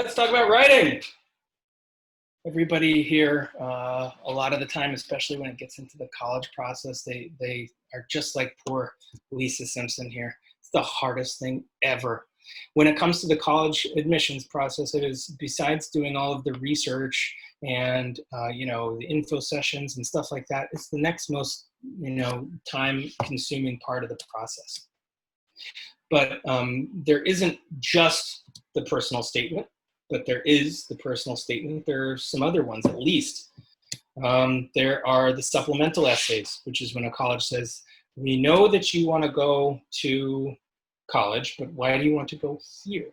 Let's talk about writing. Everybody here, a lot of the time, especially when it gets into the college process, they are just like poor Lisa Simpson here. It's the hardest thing ever. When it comes to the college admissions process, it is, besides doing all of the research and the info sessions and stuff like that, it's the next most time-consuming part of the process. But there isn't just the personal statement, but there is the personal statement. There are some other ones, at least. There are the supplemental essays, which is when a college says, we know that you want to go to college, but why do you want to go here?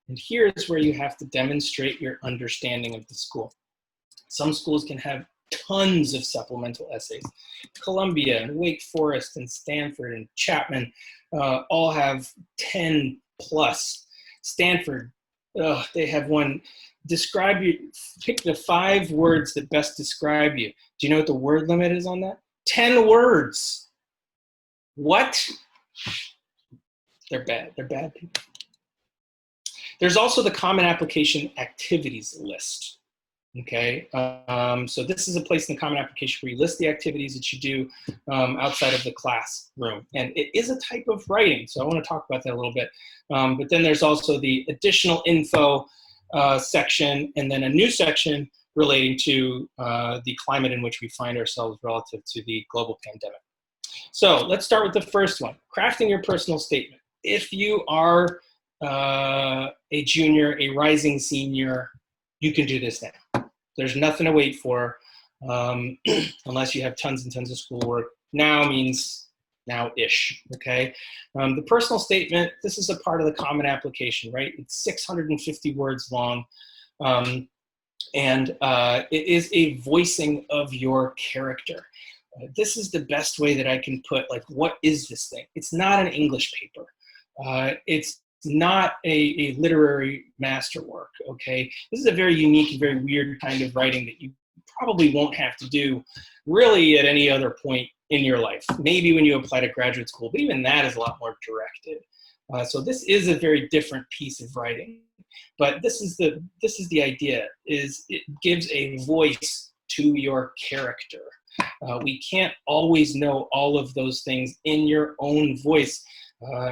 And here is where you have to demonstrate your understanding of the school. Some schools can have tons of supplemental essays. Columbia and Wake Forest and Stanford and Chapman all have 10 plus. Stanford, they have one. Describe you. Pick the 5 words that best describe you. Do you know what the word limit is on that? 10 words. What? They're bad. They're bad people. There's also the Common Application Activities list. Okay, so this is a place in the Common Application where you list the activities that you do outside of the classroom. And it is a type of writing, so I want to talk about that a little bit. But then there's also the additional info section, and then a new section relating to the climate in which we find ourselves relative to the global pandemic. So let's start with the first one, crafting your personal statement. If you are a junior, a rising senior, you can do this now. There's nothing to wait for unless you have tons and tons of schoolwork. Now means now-ish, okay? The personal statement, this is a part of the Common Application, right? It's 650 words long, and it is a voicing of your character. This is the best way that I can put, like, what is this thing? It's not an English paper. It's not a literary masterwork, okay? This is a very unique and very weird kind of writing that you probably won't have to do really at any other point in your life. Maybe when you apply to graduate school, but even that is a lot more directed. So this is a very different piece of writing. But this is the idea, is it gives a voice to your character. We can't always know all of those things in your own voice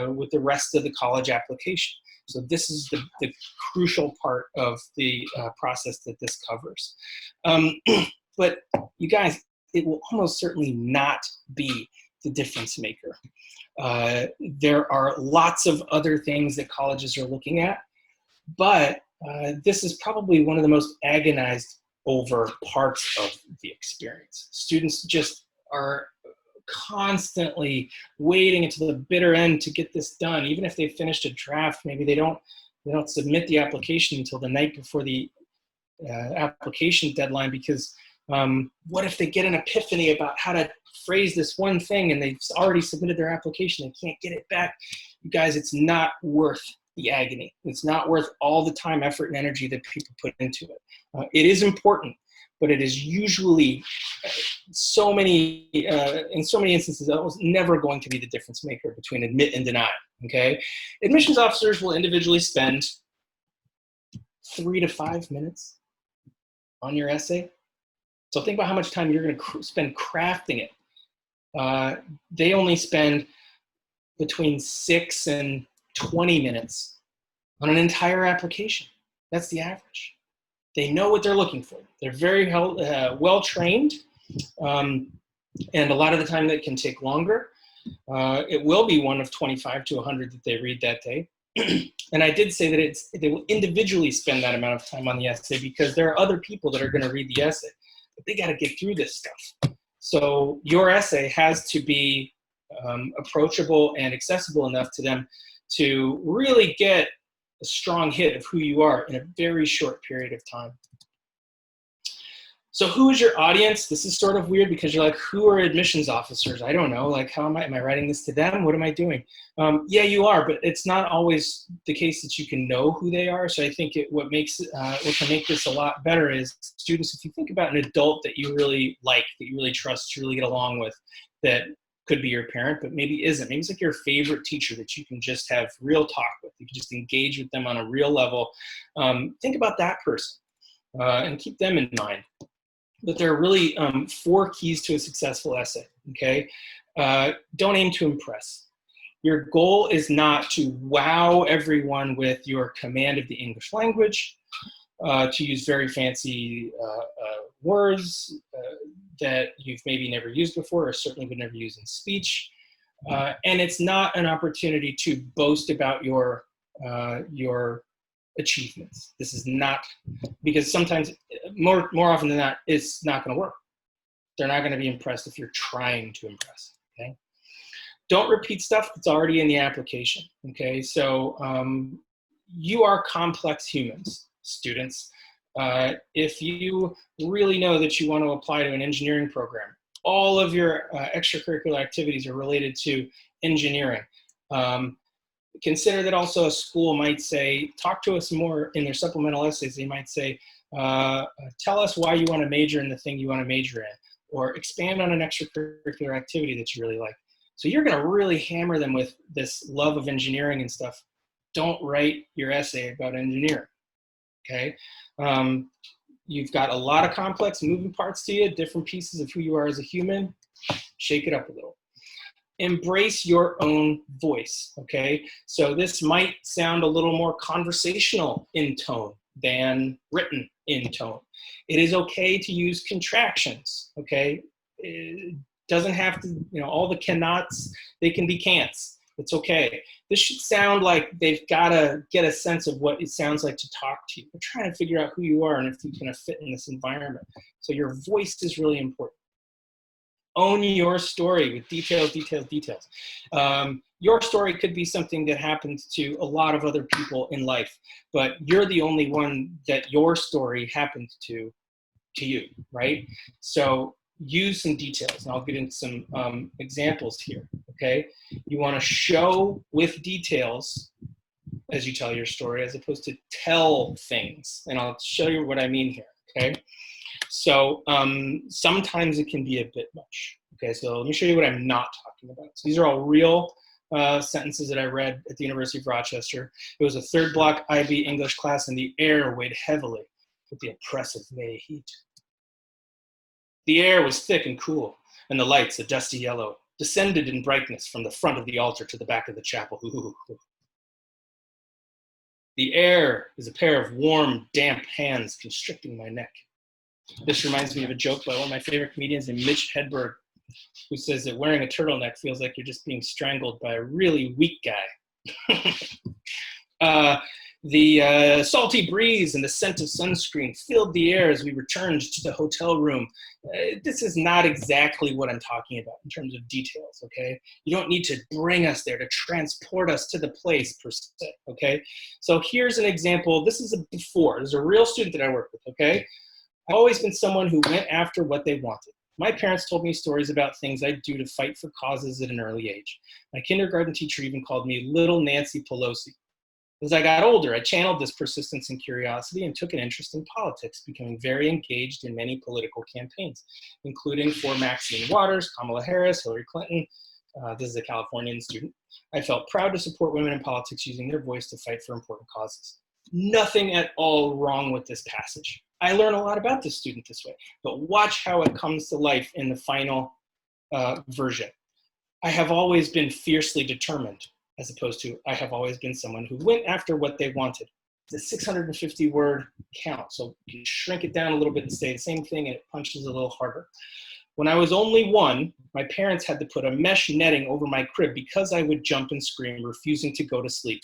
with the rest of the college application. So this is the crucial part of the process that this covers. But you guys, it will almost certainly not be the difference maker. There are lots of other things that colleges are looking at, but this is probably one of the most agonized over parts of the experience. Students just are constantly waiting until the bitter end to get this done. Even if they finished a draft, maybe they don't submit the application until the night before the application deadline, because what if they get an epiphany about how to phrase this one thing and they've already submitted their application and can't get it back? You guys, it's not worth the agony. It's not worth all the time, effort, and energy that people put into it. It is important, but it is usually in so many instances, that was never going to be the difference maker between admit and deny, okay? Admissions officers will individually spend 3 to 5 minutes on your essay. So think about how much time you're gonna spend crafting it. They only spend between 6 and 20 minutes on an entire application. That's the average. They know what they're looking for. They're very well trained, and a lot of the time that can take longer. It will be one of 25 to 100 that they read that day. And I did say that they will individually spend that amount of time on the essay because there are other people that are going to read the essay, but they got to get through this stuff. So your essay has to be approachable and accessible enough to them to really get a strong hit of who you are in a very short period of time. So who is your audience? This is sort of weird because you're like, who are admissions officers? I don't know. Like, am I writing this to them? What am I doing? Yeah, you are, but it's not always the case that you can know who they are. So I think what can make this a lot better is students, if you think about an adult that you really like, that you really trust, you really get along with, that Could be your parent, but maybe isn't. Maybe it's like your favorite teacher that you can just have real talk with. You can just engage with them on a real level. Think about that person and keep them in mind. But there are really 4 keys to a successful essay, okay? Don't aim to impress. Your goal is not to wow everyone with your command of the English language, to use very fancy words that you've maybe never used before or certainly would never use in speech. And it's not an opportunity to boast about your achievements. This is not, because sometimes, more often than not, it's not going to work. They're not going to be impressed if you're trying to impress, okay? Don't repeat stuff that's already in the application, okay? So you are complex humans, students. If you really know that you want to apply to an engineering program, all of your extracurricular activities are related to engineering. Consider that also a school might say, talk to us more in their supplemental essays. They might say, tell us why you want to major in the thing you want to major in, or expand on an extracurricular activity that you really like. So you're going to really hammer them with this love of engineering and stuff. Don't write your essay about engineering, okay? You've got a lot of complex moving parts to you, different pieces of who you are as a human. Shake it up a little. Embrace your own voice, okay? So this might sound a little more conversational in tone than written in tone. It is okay to use contractions, okay? It doesn't have to, all the cannots, they can be can'ts. It's okay. This should sound like they've got to get a sense of what it sounds like to talk to you. We're trying to figure out who you are and if you're going to fit in this environment. So your voice is really important. Own your story with details. Your story could be something that happens to a lot of other people in life, but you're the only one that your story happened to you, right? So use some details, and I'll get into some examples here, okay? You want to show with details as you tell your story, as opposed to tell things, and I'll show you what I mean here, okay? So sometimes it can be a bit much, okay? So let me show you what I'm not talking about. So these are all real sentences that I read at the University of Rochester. It was a 3rd block IB English class, and the air weighed heavily with the oppressive May heat. The air was thick and cool, and the lights, a dusty yellow, descended in brightness from the front of the altar to the back of the chapel. The air is a pair of warm, damp hands constricting my neck. This reminds me of a joke by one of my favorite comedians named Mitch Hedberg, who says that wearing a turtleneck feels like you're just being strangled by a really weak guy. The salty breeze and the scent of sunscreen filled the air as we returned to the hotel room. This is not exactly what I'm talking about in terms of details, okay? You don't need to bring us there, to transport us to the place per se, okay? So here's an example. This is a before. There's a real student that I work with, okay? I've always been someone who went after what they wanted. My parents told me stories about things I'd do to fight for causes at an early age. My kindergarten teacher even called me Little Nancy Pelosi. As I got older, I channeled this persistence and curiosity and took an interest in politics, becoming very engaged in many political campaigns, including for Maxine Waters, Kamala Harris, Hillary Clinton. This is a Californian student. I felt proud to support women in politics using their voice to fight for important causes. Nothing at all wrong with this passage. I learn a lot about this student this way, but watch how it comes to life in the final version. I have always been fiercely determined, as opposed to I have always been someone who went after what they wanted. It's a 650-word count, so you shrink it down a little bit and say the same thing, and it punches a little harder. When I was only 1, my parents had to put a mesh netting over my crib because I would jump and scream, refusing to go to sleep.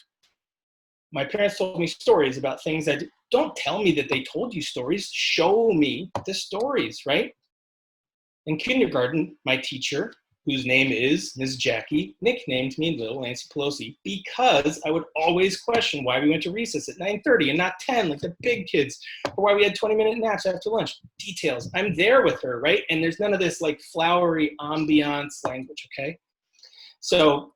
My parents told me stories about things that don't tell me that they told you stories, show me the stories, right? In kindergarten, my teacher, whose name is Ms. Jackie, nicknamed me Little Nancy Pelosi because I would always question why we went to recess at 9:30 and not 10 like the big kids, or why we had 20-minute naps after lunch. Details. I'm there with her, right? And there's none of this like flowery ambiance language, okay? So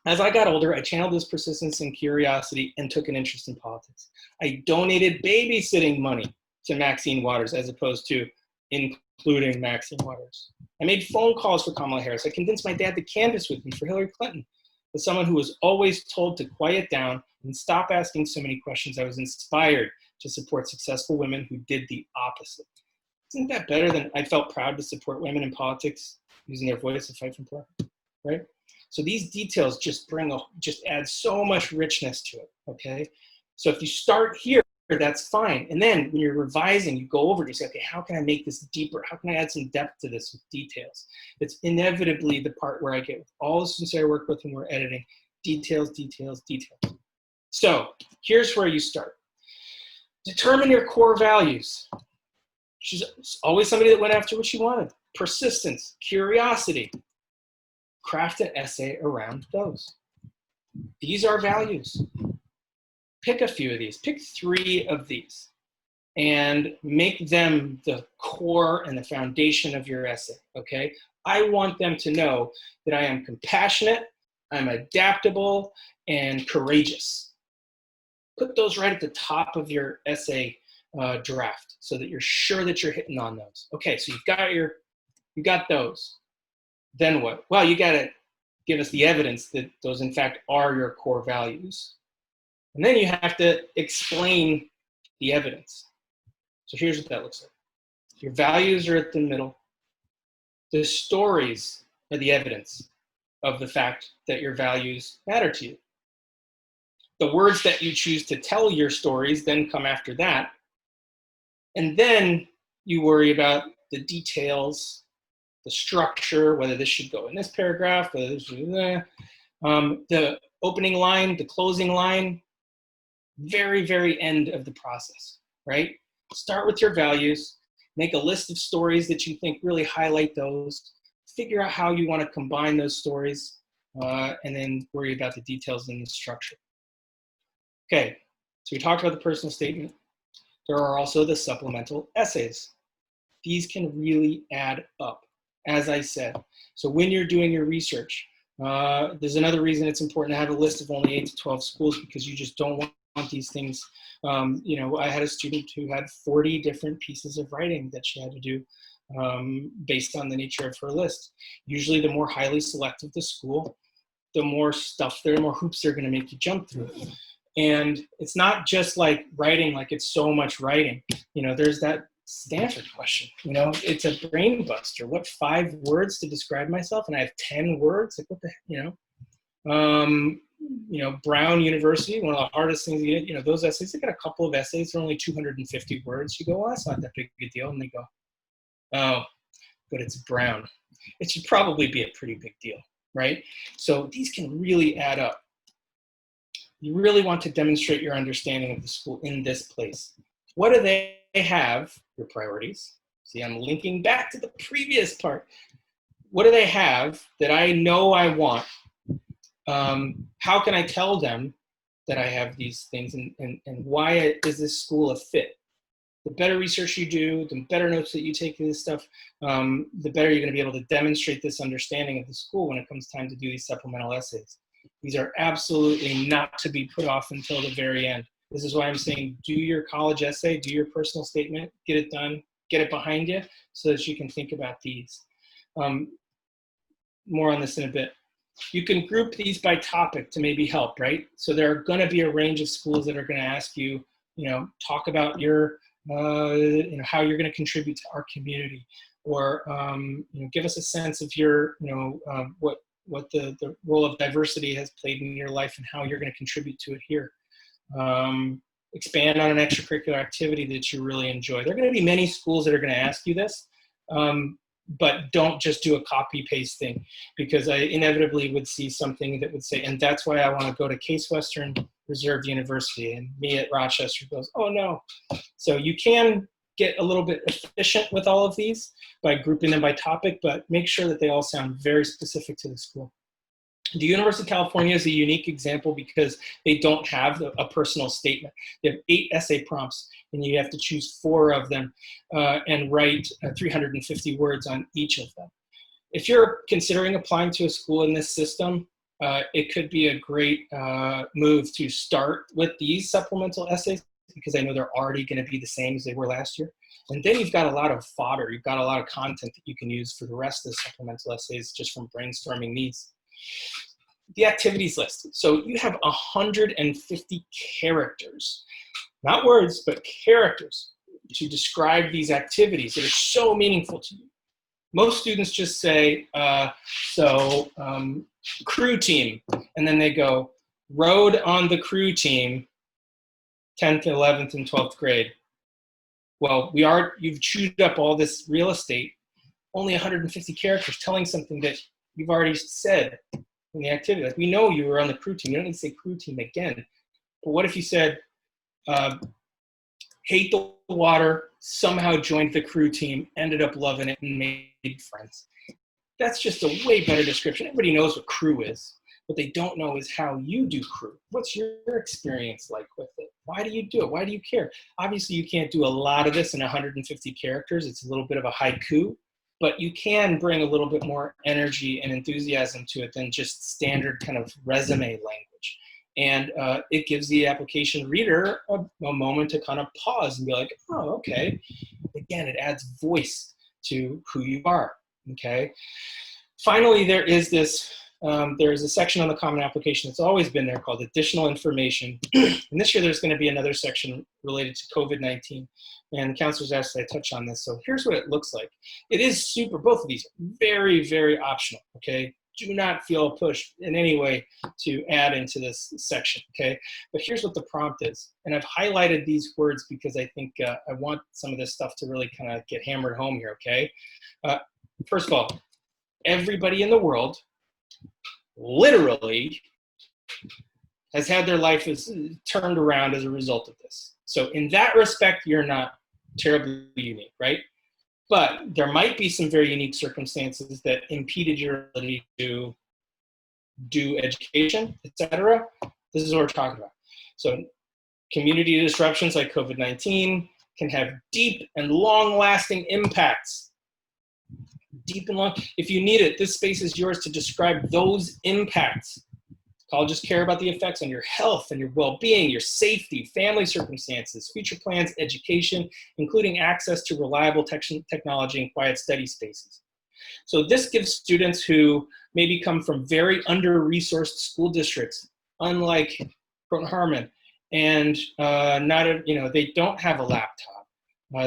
as I got older, I channeled this persistence and curiosity and took an interest in politics. I donated babysitting money to Maxine Waters as opposed to, in including Maxine Waters. I made phone calls for Kamala Harris. I convinced my dad to canvass with me for Hillary Clinton. As someone who was always told to quiet down and stop asking so many questions, I was inspired to support successful women who did the opposite. Isn't that better than I felt proud to support women in politics using their voice to fight for poor, right? So these details just add so much richness to it, okay? So if you start here, that's fine. And then when you're revising, you go over to say, okay, how can I make this deeper? How can I add some depth to this with details? It's inevitably the part where I get with all the students I work with when we're editing, details, details, details. So here's where you start. Determine your core values. She's always somebody that went after what she wanted. Persistence, curiosity. Craft an essay around those. These are values. Pick a few of these. Pick 3 of these and make them the core and the foundation of your essay, okay? I want them to know that I am compassionate, I'm adaptable, and courageous. Put those right at the top of your essay draft so that you're sure that you're hitting on those. Okay, so you got those. Then what? Well, you got to give us the evidence that those in fact are your core values. And then you have to explain the evidence. So here's what that looks like. Your values are at the middle. The stories are the evidence of the fact that your values matter to you. The words that you choose to tell your stories then come after that. And then you worry about the details, the structure, whether this should go in this paragraph, whether this should the opening line, the closing line, very, very end of the process, right? Start with your values, make a list of stories that you think really highlight those, figure out how you want to combine those stories, and then worry about the details in the structure. Okay, so we talked about the personal statement. There are also the supplemental essays. These can really add up, as I said. So when you're doing your research, there's another reason it's important to have a list of only 8 to 12 schools, because you just don't want these things. You know, I had a student who had 40 different pieces of writing that she had to do based on the nature of her list. Usually the more highly selective the school, the more stuff, the more hoops they're going to make you jump through. And it's not just like writing, like it's so much writing. You know, there's that Stanford question, you know, it's a brain buster. What 5 words to describe myself? And I have 10 words, like what the, you know, Brown University, one of the hardest things to get, you know, those essays, they got a couple of essays, they're only 250 words. You go, well, that's not that big a deal. And they go, oh, but it's Brown. It should probably be a pretty big deal, right? So these can really add up. You really want to demonstrate your understanding of the school in this place. What do they have? Your priorities. See, I'm linking back to the previous part. What do they have that I know I want? How can I tell them that I have these things, and why is this school a fit? The better research you do, the better notes that you take of this stuff, the better you're going to be able to demonstrate this understanding of the school when it comes time to do these supplemental essays. These are absolutely not to be put off until the very end. This is why I'm saying do your college essay, do your personal statement, get it done, get it behind you so that you can think about these. More on this in a bit. You can group these by topic to maybe help, right? So there are going to be a range of schools that are going to ask you, you know, talk about your, you know, how you're going to contribute to our community, or you know, give us a sense of your, you know, what the role of diversity has played in your life and how you're going to contribute to it here. Expand on an extracurricular activity that you really enjoy. There are going to be many schools that are going to ask you this, but don't just do a copy-paste thing, because I inevitably would see something that would say, and that's why I want to go to Case Western Reserve University, and me at Rochester goes, oh no. So you can get a little bit efficient with all of these by grouping them by topic, but make sure that they all sound very specific to the school. The University of California is a unique example because they don't have a personal statement. They have 8 essay prompts, and you have to choose 4 of them and write 350 words on each of them. If you're considering applying to a school in this system, it could be a great move to start with these supplemental essays, because I know they're already going to be the same as they were last year. And then you've got a lot of fodder. You've got a lot of content that you can use for the rest of the supplemental essays just from brainstorming needs. The activities list. So you have 150 characters, not words, but characters to describe these activities that are so meaningful to you. Most students just say, crew team, and then they go, rode on the crew team, 10th, 11th, and 12th grade. Well, you've chewed up all this real estate, only 150 characters telling something that you've already said in the activity. Like, we know you were on the crew team. You don't need to say crew team again. But what if you said, hate the water, somehow joined the crew team, ended up loving it, and made friends? That's just a way better description. Everybody knows what crew is. What they don't know is how you do crew. What's your experience like with it? Why do you do it? Why do you care? Obviously, you can't do a lot of this in 150 characters. It's a little bit of a haiku, but you can bring a little bit more energy and enthusiasm to it than just standard kind of resume language. And it gives the application reader a moment to kind of pause and be like, oh, okay. Again, it adds voice to who you are, okay? Finally, there is a section on the Common Application that's always been there called Additional Information. And this year there's going to be another section related to COVID-19. And counselors asked that I touch on this. So here's what it looks like. It is both of these, very, very optional, okay? Do not feel pushed in any way to add into this section, okay? But here's what the prompt is. And I've highlighted these words because I think I want some of this stuff to really kind of get hammered home here, okay? First of all, everybody in the world literally has had their life turned around as a result of this. So in that respect, you're not terribly unique, right? But there might be some very unique circumstances that impeded your ability to do education, etc. This is what we're talking about. So community disruptions like COVID-19 can have deep and long-lasting impacts. Deep and long. If you need it, this space is yours to describe those impacts. Colleges care about the effects on your health and your well-being, your safety, family circumstances, future plans, education, including access to reliable technology and quiet study spaces. So this gives students who maybe come from very under-resourced school districts, unlike Croton-Harmon, and they don't have a laptop.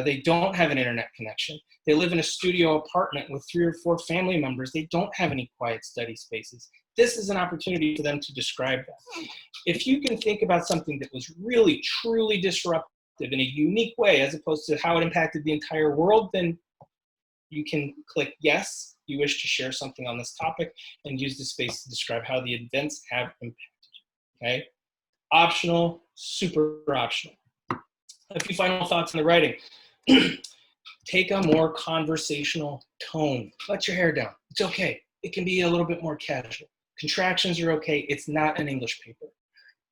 They don't have an internet connection. They live in a studio apartment with 3 or 4 family members. They don't have any quiet study spaces. This is an opportunity for them to describe that. If you can think about something that was really, truly disruptive in a unique way, as opposed to how it impacted the entire world, then you can click yes, you wish to share something on this topic, and use the space to describe how the events have impacted you, okay? Optional, super optional. A few final thoughts on the writing. Take a more conversational tone. Let your hair down. It's okay. It can be a little bit more casual. Contractions are okay. It's not an English paper.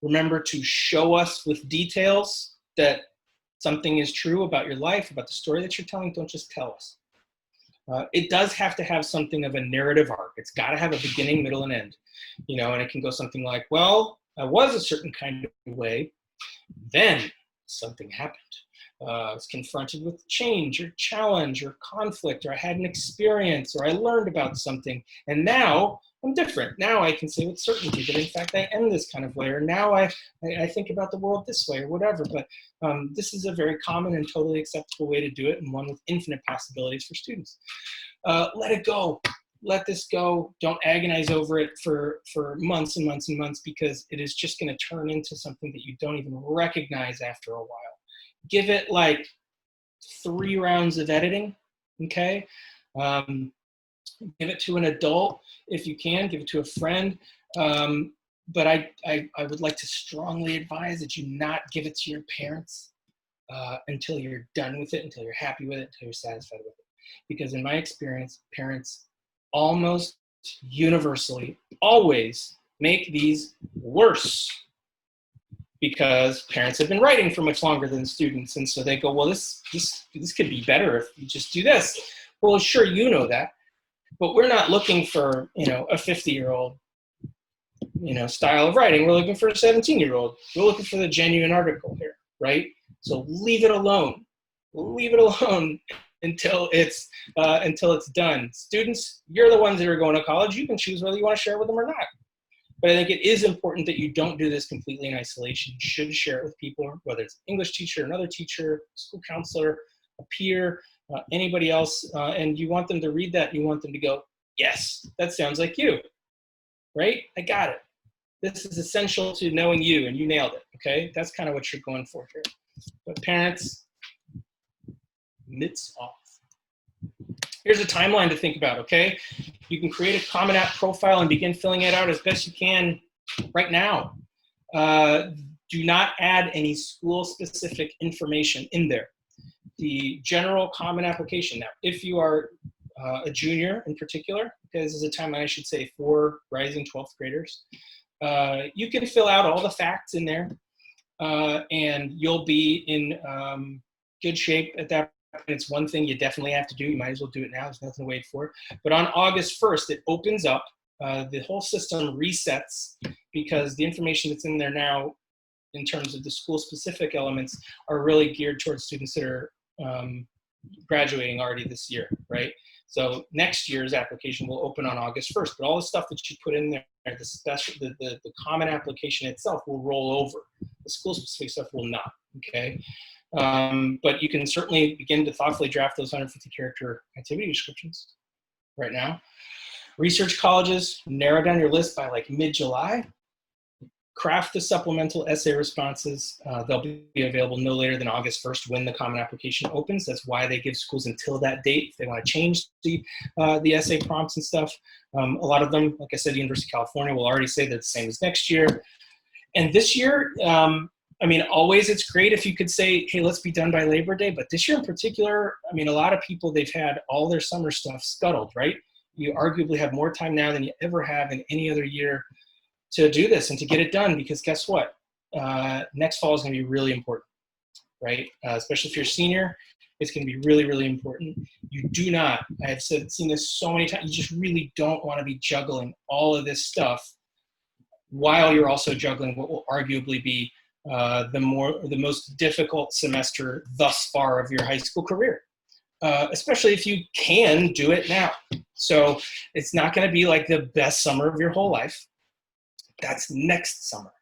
Remember to show us with details that something is true about your life, about the story that you're telling. Don't just tell us. It does have to have something of a narrative arc. It's got to have a beginning, middle, and end. And it can go something like, well, I was a certain kind of way, then something happened. I was confronted with change or challenge or conflict, or I had an experience, or I learned about something, and now I'm different. Now I can say with certainty that in fact I am this kind of way, or now I think about the world this way, or whatever. But this is a very common and totally acceptable way to do it, and one with infinite possibilities for students. Let it go. Let this go. Don't agonize over it for months and months and months, because it is just going to turn into something that you don't even recognize after a while. Give it like 3 rounds of editing, okay? Give it to an adult if you can. Give it to a friend. But I would like to strongly advise that you not give it to your parents until you're done with it, until you're happy with it, until you're satisfied with it. Because in my experience, parents almost universally always make these worse, because parents have been writing for much longer than students. And so they go, well, this could be better if you just do this. Well, sure, you know that, but we're not looking for, a 50-year-old, style of writing. We're looking for a 17-year-old. We're looking for the genuine article here, right? So leave it alone. leave it alone until it's done. Students, you're the ones that are going to college. You can choose whether you want to share with them or not. But I think it is important that you don't do this completely in isolation. You should share it with people, whether it's an English teacher, another teacher, school counselor, a peer, anybody else. And you want them to read that. You want them to go, yes, that sounds like you, right? I got it. This is essential to knowing you, and you nailed it, okay? That's kind of what you're going for here. But parents, mitts off. Here's a timeline to think about, okay? You can create a Common App profile and begin filling it out as best you can right now. Do not add any school-specific information in there. The general Common Application. Now, if you are a junior in particular, because this is a timeline, I should say, for rising 12th graders, you can fill out all the facts in there, and you'll be in good shape at that point. It's one thing you definitely have to do. You might as well do it now. There's nothing to wait for. But on August 1st, it opens up. The whole system resets because the information that's in there now in terms of the school-specific elements are really geared towards students that are graduating already this year, right? So next year's application will open on August 1st, but all the stuff that you put in there, the Common Application itself will roll over. The school-specific stuff will not, okay? But you can certainly begin to thoughtfully draft those 150-character activity descriptions right now. Research colleges, narrow down your list by like mid-July. Craft the supplemental essay responses. They'll be available no later than August 1st when the Common Application opens. That's why they give schools until that date if they want to change the essay prompts and stuff. A lot of them, like I said, University of California will already say they're the same as next year. And this year, I mean, always it's great if you could say, hey, let's be done by Labor Day. But this year in particular, I mean, a lot of people, they've had all their summer stuff scuttled, right? You arguably have more time now than you ever have in any other year to do this and to get it done, because guess what? Next fall is going to be really important, right? Especially if you're a senior, it's going to be really, really important. You do not, I've seen this so many times, you just really don't want to be juggling all of this stuff while you're also juggling what will arguably be the most difficult semester thus far of your high school career, especially if you can do it now. So it's not going to be like the best summer of your whole life. That's next summer.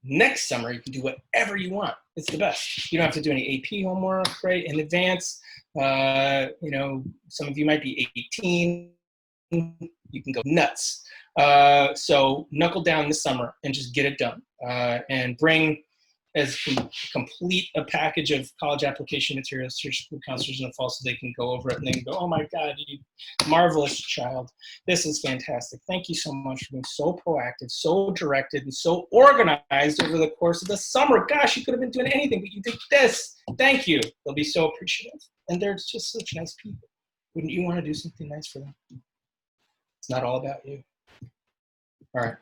Next summer, you can do whatever you want. It's the best. You don't have to do any AP homework, right, in advance. You know, some of you might be 18. You can go nuts. So knuckle down this summer and just get it done. And bring as complete a package of college application materials to your school counselors in the fall so they can go over it and they can go, oh my God, you marvelous child. This is fantastic. Thank you so much for being so proactive, so directed, and so organized over the course of the summer. Gosh, you could have been doing anything, but you did this. Thank you. They'll be so appreciative. And they're just such nice people. Wouldn't you want to do something nice for them? It's not all about you. All right.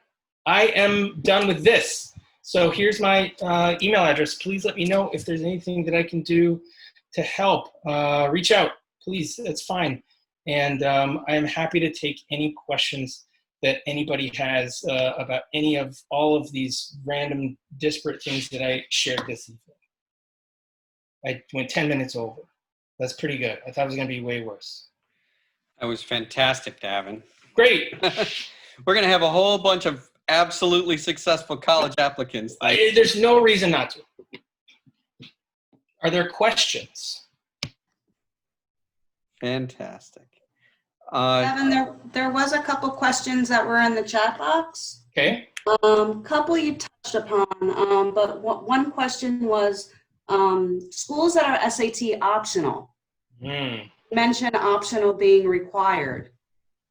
I am done with this. So here's my email address. Please let me know if there's anything that I can do to help. Reach out, please. That's fine. And I am happy to take any questions that anybody has about any of all of these random disparate things that I shared this evening. I went 10 minutes over. That's pretty good. I thought it was going to be way worse. That was fantastic, Davin. Great. We're going to have a whole bunch of absolutely successful college applicants. There's no reason not to. Are there questions? Fantastic. Davin, there was a couple questions that were in the chat box. Okay. Couple you touched upon, but one question was schools that are SAT optional. Mention optional being required.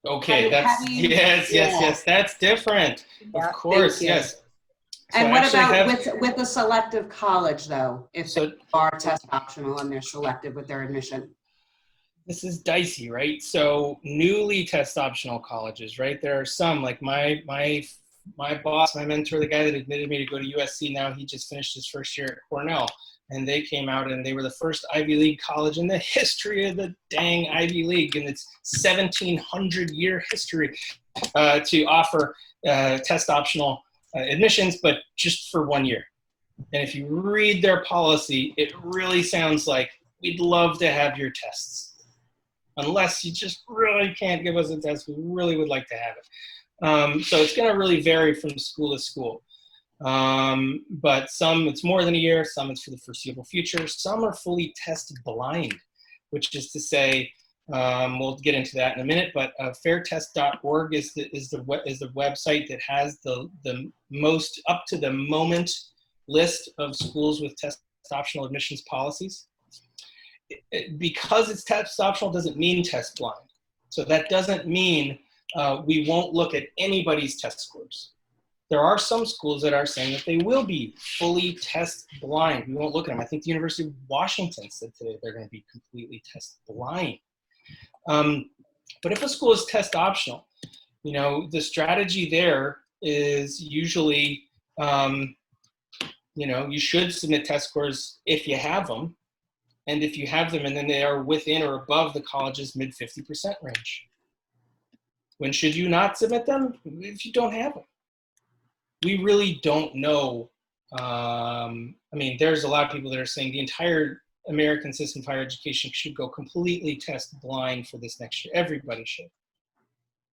Okay, yes, that's different. Yeah, of course, yes. So and what about with a selective college, though, if they are test optional and they're selective with their admission? This is dicey, right? So newly test optional colleges, right? There are some, like my boss, my mentor, the guy that admitted me to go to USC, now he just finished his first year at Cornell. And they came out and they were the first Ivy League college in the history of the dang Ivy League in its 1,700-year history to offer test optional admissions, but just for 1 year. And if you read their policy, it really sounds like we'd love to have your tests. Unless you just really can't give us a test, we really would like to have it. So it's going to really vary from school to school. But some it's more than a year, some it's for the foreseeable future, some are fully test blind, which is to say, we'll get into that in a minute, but fairtest.org is the website that has the most up to the moment list of schools with test optional admissions policies. Because it's test optional doesn't mean test blind. So that doesn't mean we won't look at anybody's test scores. There are some schools that are saying that they will be fully test blind. We won't look at them. I think the University of Washington said today they're going to be completely test blind. But if a school is test optional, you know, the strategy there is usually, you know, you should submit test scores if you have them. And if you have them and then they are within or above the college's mid 50% range. When should you not submit them? If you don't have them. We really don't know. I mean, there's a lot of people that are saying the entire American system of higher education should go completely test blind for this next year. Everybody should.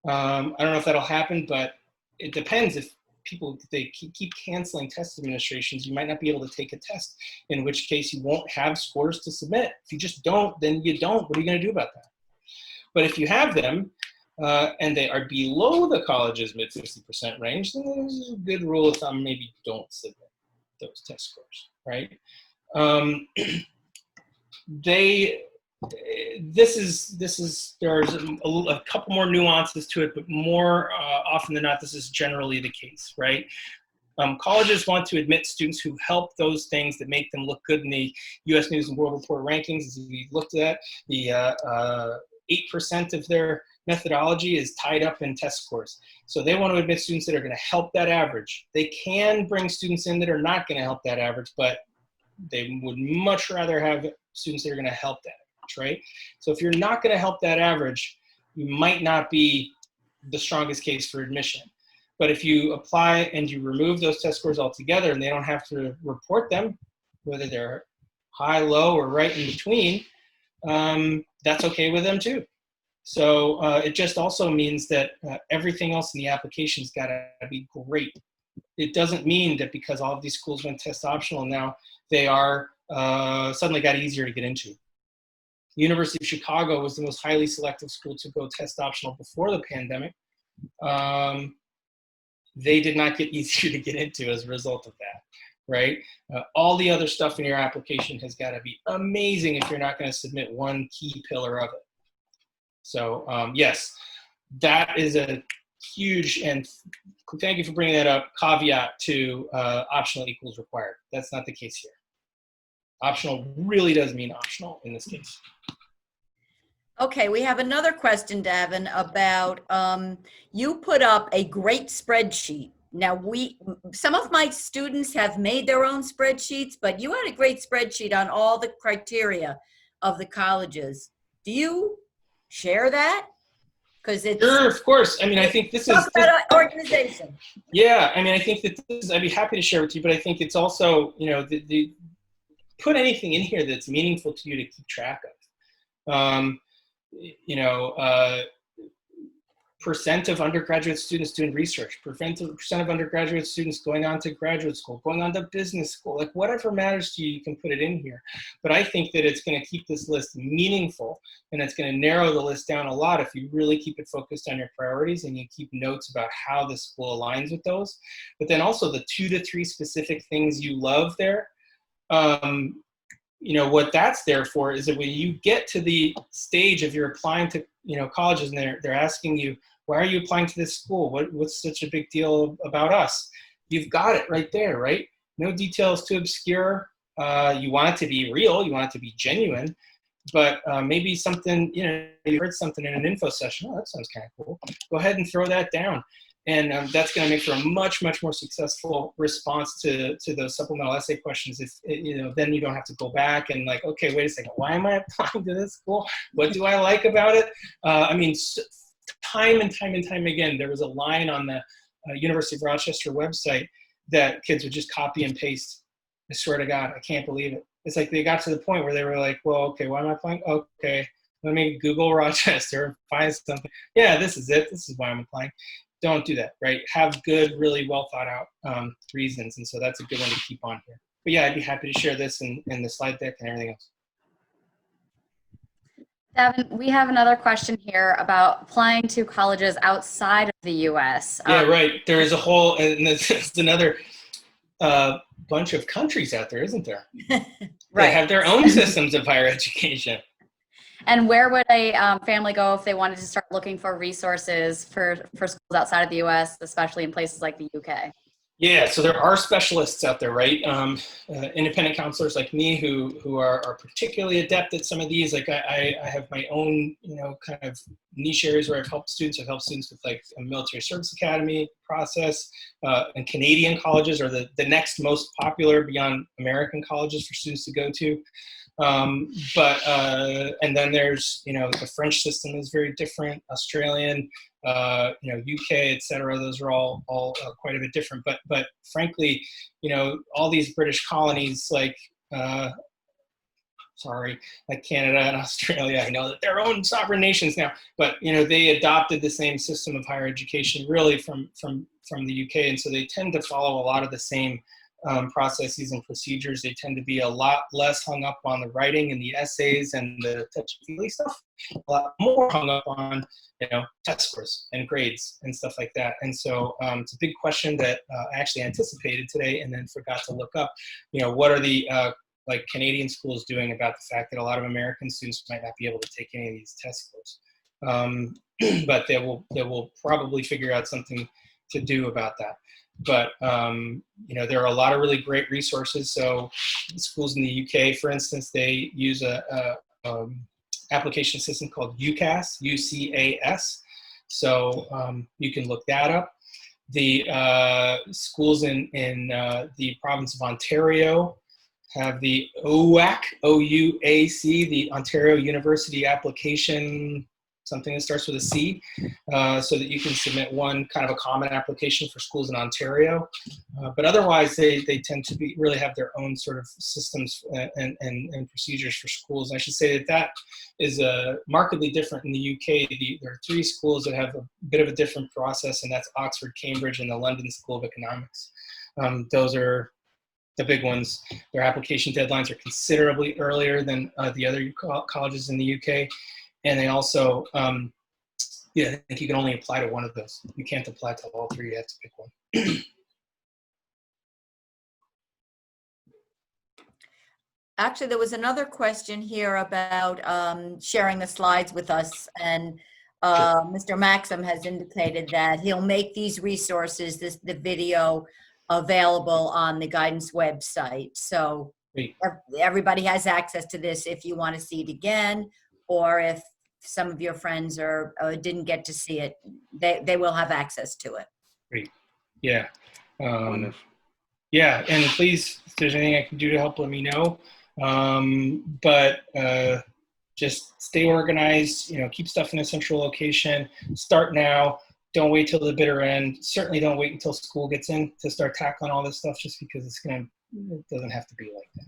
I don't know if that'll happen, but it depends. If they keep canceling test administrations, you might not be able to take a test, in which case you won't have scores to submit. If you just don't, then you don't. What are you going to do about that? But if you have them, and they are below the college's mid 50% range, then there's a good rule of thumb, maybe don't submit those test scores, right? There's a couple more nuances to it, but more often than not, this is generally the case, right? Colleges want to admit students who help those things that make them look good in the U.S. News and World Report rankings. As we looked at, the 8% of their methodology is tied up in test scores. So they want to admit students that are going to help that average. They can bring students in that are not going to help that average, but they would much rather have students that are going to help that average, right? So if you're not going to help that average, you might not be the strongest case for admission. But if you apply and you remove those test scores altogether and they don't have to report them, whether they're high, low, or right in between, that's okay with them too. So it just also means that everything else in the application's got to be great. It doesn't mean that because all of these schools went test optional now, they are suddenly got easier to get into. The University of Chicago was the most highly selective school to go test optional before the pandemic. They did not get easier to get into as a result of that, right? All the other stuff in your application has got to be amazing if you're not going to submit one key pillar of it. So yes, that is a huge, and thank you for bringing that up, caveat to optional equals required. That's not the case here. Optional really does mean optional in this case. Okay, we have another question, Davin, about you put up a great spreadsheet. Now, some of my students have made their own spreadsheets, but you had a great spreadsheet on all the criteria of the colleges. Do you share that? Because it's sure, of course. I mean, I think this is organization. Yeah, I mean, I think that I'd be happy to share with you, but I think it's also, you know, put anything in here that's meaningful to you to keep track of. You know, percent of undergraduate students doing research, percent of undergraduate students going on to graduate school, going on to business school, like whatever matters to you, you can put it in here. But I think that it's going to keep this list meaningful, and it's going to narrow the list down a lot if you really keep it focused on your priorities and you keep notes about how the school aligns with those. But then also the 2 to 3 specific things you love there. You know, what that's there for is that when you get to the stage of you're applying to, you know, colleges and they're asking you, why are you applying to this school? What's such a big deal about us? You've got it right there, right? No details too obscure. You want it to be real. You want it to be genuine. But maybe something, you know, you heard something in an info session. Oh, that sounds kind of cool. Go ahead and throw that down. And that's going to make for a much, much more successful response to those supplemental essay questions. If, you know, then you don't have to go back and like, okay, wait a second, why am I applying to this school? What do I like about it? I mean, time and time again, there was a line on the University of Rochester website that kids would just copy and paste. I swear to God, I can't believe it. it's like they got to the point where they were like, well, okay, why am I applying? Okay, let me Google Rochester and find something. Yeah, this is it. This is why I'm applying. Don't do that, right? Have good, really well thought out reasons. And so that's a good one to keep on here. But yeah, I'd be happy to share this in the slide deck and everything else. Davin, we have another question here about applying to colleges outside of the U.S. Yeah, right. There is a whole, and there's another bunch of countries out there, isn't there? Right. They have their own systems of higher education. And where would a family go if they wanted to start looking for resources for schools outside of the U.S., especially in places like the UK? Yeah, so there are specialists out there, right? Independent counselors like me who are particularly adept at some of these. Like I have my own, kind of niche areas where I've helped students. I've helped students with like a military service academy process, and Canadian colleges are the next most popular beyond American colleges for students to go to. And then there's, the French system is very different, Australian, UK, et cetera. Those are all quite a bit different. But frankly, all these British colonies like Canada and Australia, I know that they're own sovereign nations now, but, they adopted the same system of higher education really from the UK. And so they tend to follow a lot of the same processes and procedures. They tend to be a lot less hung up on the writing and the essays and the touchy-feely stuff, a lot more hung up on, test scores and grades and stuff like that. And so it's a big question that I actually anticipated today and then forgot to look up. What are the like Canadian schools doing about the fact that a lot of American students might not be able to take any of these test scores? But they will probably figure out something to do about that. But, there are a lot of really great resources. So schools in the UK, for instance, they use a application system called UCAS, U-C-A-S. So you can look that up. The schools in the province of Ontario have the OUAC, O-U-A-C, the Ontario University Application, something that starts with a C, so that you can submit one kind of a common application for schools in Ontario. But otherwise, they tend to really have their own sort of systems and procedures for schools. And I should say that is markedly different in the UK. There are 3 schools that have a bit of a different process, and that's Oxford, Cambridge, and the London School of Economics. Those are the big ones. Their application deadlines are considerably earlier than the other colleges in the UK. And they also, I think you can only apply to one of those. You can't apply to all 3, you have to pick one. Actually, there was another question here about sharing the slides with us. And Sure. Mr. Maxim has indicated that he'll make these resources, the video, available on the guidance website. So Great. everybody has access to this if you want to see it again, or if some of your friends didn't get to see it, they will have access to it. Great. Yeah. Yeah, and please, if there's anything I can do to help, let me know. But just stay organized, keep stuff in a central location. Start now. Don't wait till the bitter end. Certainly don't wait until school gets in to start tackling all this stuff, just because it doesn't have to be like that.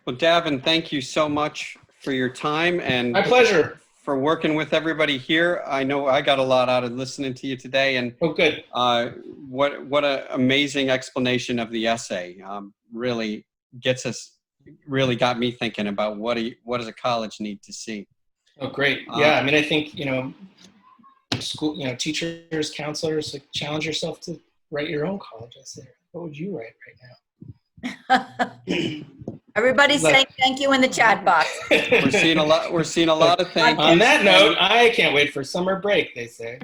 Well, Davin, thank you so much for your time and My pleasure. for working with everybody here. I know I got a lot out of listening to you today, and Oh, good. what an amazing explanation of the essay. Really got me thinking about what does a college need to see. Oh, great. Yeah, I mean, I think, school, teachers, counselors, like, challenge yourself to write your own college essay. What would you write right now? Everybody's saying thank you in the chat box. We're seeing a lot of things. On that note, I can't wait for summer break, they say.